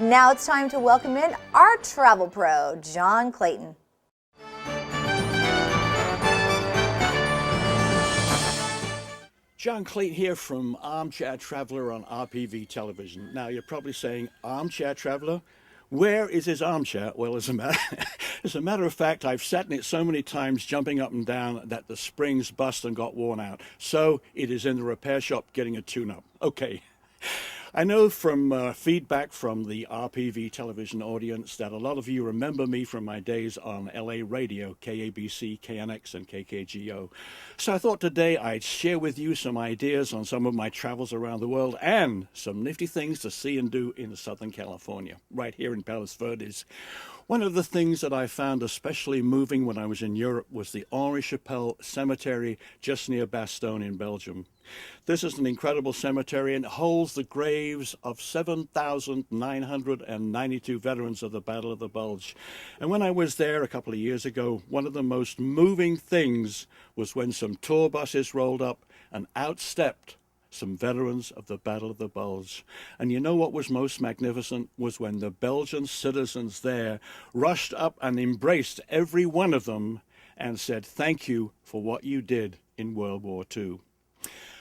Now it's time to welcome in our travel pro, John Clayton. John Clayton here from Armchair Traveler on RPV Television. Now, you're probably saying, Armchair Traveler? Where is his armchair? Well, as a matter of fact, I've sat in it so many times, jumping up and down, that the springs bust and got worn out. So it is in the repair shop getting a tune-up. Okay. I know from feedback from the RPV television audience that a lot of you remember me from my days on LA radio, KABC, KNX, and KKGO. So I thought today I'd share with you some ideas on some of my travels around the world and some nifty things to see and do in Southern California, right here in Palos Verdes. One of the things that I found especially moving when I was in Europe was the Henri Chapelle Cemetery just near Bastogne in Belgium. This is an incredible cemetery and it holds the graves of 7,992 veterans of the Battle of the Bulge. And when I was there a couple of years ago, one of the most moving things was when some tour buses rolled up and outstepped some veterans of the Battle of the Bulge. And you know what was most magnificent was when the Belgian citizens there rushed up and embraced every one of them and said, "Thank you for what you did in World War II."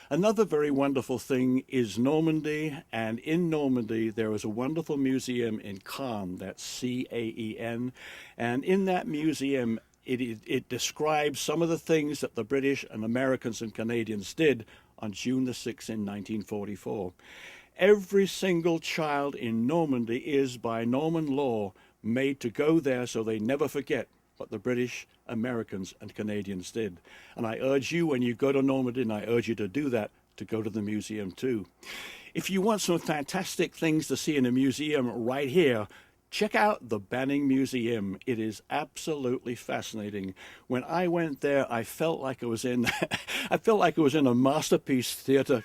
Another very wonderful thing is Normandy, and in Normandy there is a wonderful museum in Caen, that's C-A-E-N, and in that museum it describes some of the things that the British and Americans and Canadians did on June the 6th in 1944. Every single child in Normandy is, by Norman law, made to go there so they never forget what the British, Americans, and Canadians did. And I urge you, when you go to Normandy, and I urge you to do that, to go to the museum too. If you want some fantastic things to see in a museum right here, check out the Banning Museum. It is absolutely fascinating. When I went there, I felt like I was in a masterpiece theater,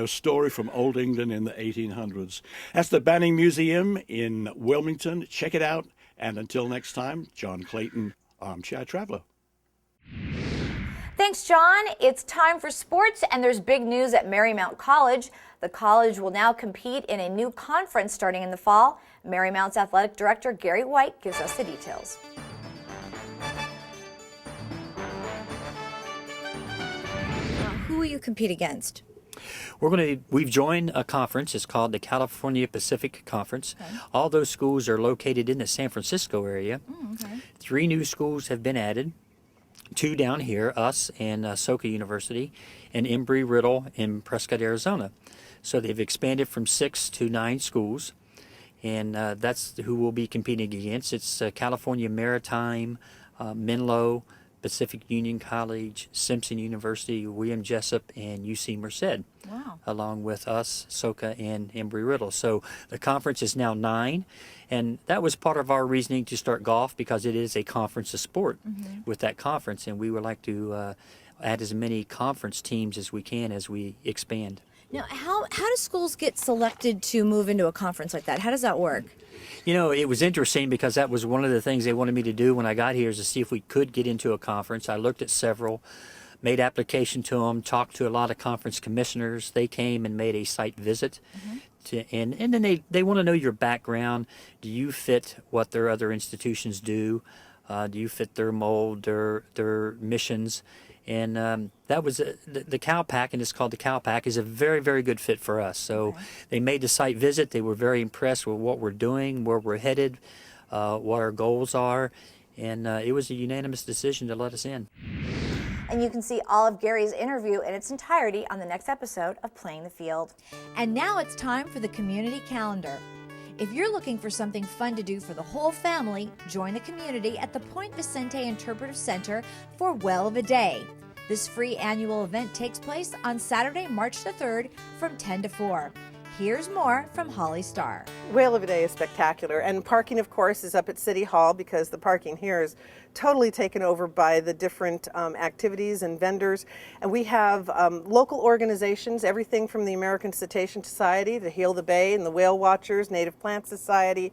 story from old England in the 1800s. That's the Banning Museum in Wilmington. Check it out. And until next time, John Clayton, Armchair Traveler. Thanks, John. It's time for sports, and there's big news at Marymount College. The college will now compete in a new conference starting in the fall. Marymount's athletic director, Gary White, gives us the details. Who will you compete against? We've joined a conference. It's called the California Pacific Conference. Okay. All those schools are located in the San Francisco area. Okay. 3 new schools have been added. 2 down here, us and Soka University, and Embry-Riddle in Prescott, Arizona. So they've expanded from 6 to 9 schools, and that's who we'll be competing against. It's California Maritime, Menlo, Pacific Union College, Simpson University, William Jessup, and UC Merced. Wow. Along with us, Soka, and Embry-Riddle. So the conference is now 9, and that was part of our reasoning to start golf, because it is a conference of sport with that conference, and we would like to add as many conference teams as we can as we expand. Now, how do schools get selected to move into a conference like that? How does that work? It was interesting because that was one of the things they wanted me to do when I got here, is to see if we could get into a conference. I looked at several, made application to them, talked to a lot of conference commissioners. They came and made a site visit. And then they want to know your background. Do you fit what their other institutions do? Do you fit their mold, their missions? And that was the CalPAC, and it's called the CalPAC, is a very, very good fit for us. So they made the site visit. They were very impressed with what we're doing, where we're headed, what our goals are, and it was a unanimous decision to let us in. And you can see all of Gary's interview in its entirety on the next episode of Playing the Field. And now it's time for the community calendar. If you're looking for something fun to do for the whole family, join the community at the Point Vicente Interpretive Center for Well of a Day. This free annual event takes place on Saturday, March the 3rd from 10 to 4. Here's more from Holly Starr. Whale of a Day is spectacular, and parking, of course, is up at City Hall because the parking here is totally taken over by the different activities and vendors. And we have local organizations, everything from the American Cetacean Society to Heal the Bay and the Whale Watchers, Native Plant Society,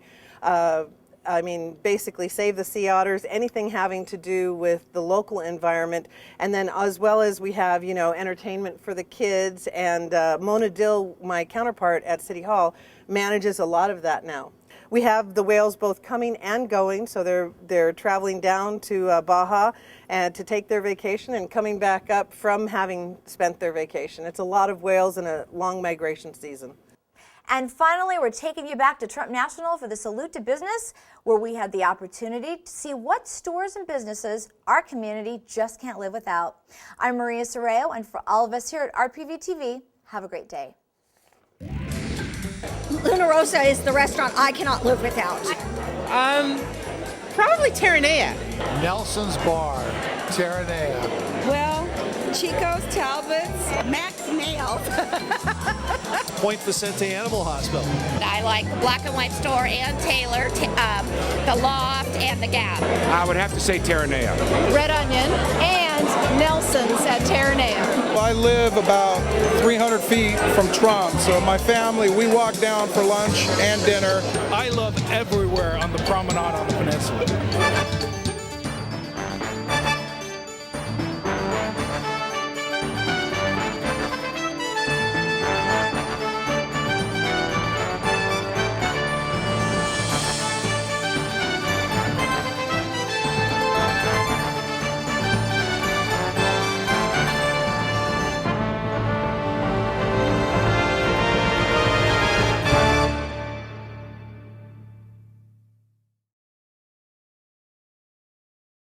basically Save the Sea Otters, anything having to do with the local environment. And then as well as we have, entertainment for the kids, and Mona Dill, my counterpart at City Hall, manages a lot of that now. We have the whales both coming and going, so they're traveling down to Baja and to take their vacation and coming back up from having spent their vacation. It's a lot of whales in a long migration season. And finally, we're taking you back to Trump National for the Salute to Business, where we had the opportunity to see what stores and businesses our community just can't live without. I'm Maria Sorreo, and for all of us here at RPVtv, have a great day. Luna Rosa is the restaurant I cannot live without. Probably Terranea. Nelson's Bar, Terranea. Well, Chico's, Talbot's, Max Nails. Point Vicente Animal Hospital. I like the Black and White Store and Taylor, the Loft and the Gap. I would have to say Terranea. Red Onion, and Nelson's at Terranea. Well, I live about 300 feet from Trump, so my family, we walk down for lunch and dinner. I love everywhere on the promenade on the peninsula.